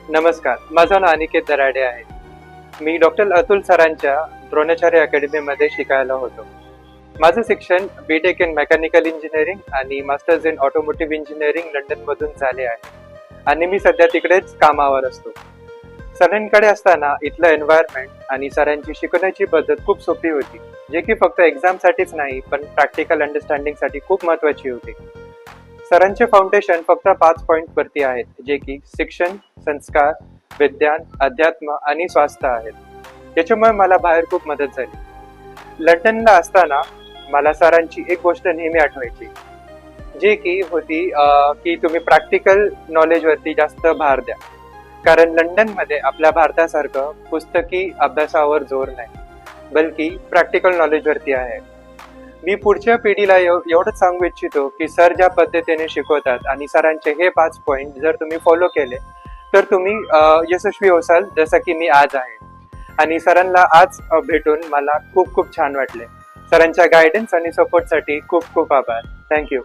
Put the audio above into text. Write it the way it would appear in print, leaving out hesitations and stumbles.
नमस्कार, माझं नाव अनिकेत दराडे आहे. मी डॉक्टर अतुल सरांच्या द्रोणाचार्य अकॅडमीमध्ये शिकायला होतो. माझं शिक्षण बी.टेक इन मेकॅनिकल इंजिनिअरिंग आणि मास्टर्स इन ऑटोमोटिव्ह इंजिनिअरिंग लंडनमधून झाले आहे आणि मी सध्या तिकडेच कामावर असतो. सरांकडे असताना इथलं एन्व्हायरमेंट आणि सरांची शिकवण्याची पद्धत खूप सोपी होती, जे की फक्त एक्झामसाठीच नाही पण प्रॅक्टिकल अंडरस्टँडिंगसाठी खूप महत्त्वाची होती. सरांचे फाउंडेशन फक्त 5 पॉइंटवरती आहेत, जे की शिक्षण, संस्कार, विज्ञान, अध्यात्म आणि स्वास्थ्य आहेत. याच्यामुळे मला बाहेर खूप मदत झाली. लंडनला असताना मला सरांची एक गोष्ट नेहमी आठवायची, जी की होती की तुम्ही प्रॅक्टिकल नॉलेजवरती जास्त भर द्या. कारण लंडनमध्ये आपल्या भारतासारखं पुस्तकी अभ्यासावर जोर नाही, बल्कि प्रॅक्टिकल नॉलेजवरती आहे. मी पुढच्या पिढीला एवढंच सांगू इच्छितो की सर ज्या पद्धतीने शिकवतात आणि सरांचे हे 5 पॉइंट जर तुम्ही फॉलो केले तर तुम्ही यशस्वी होसाल, जसं की मी आज आहे. आणि सरांना आज भेटून मला खूप खूप छान वाटले. सरांच्या गायडन्स आणि सपोर्टसाठी खूप खूप आभार. थँक्यू.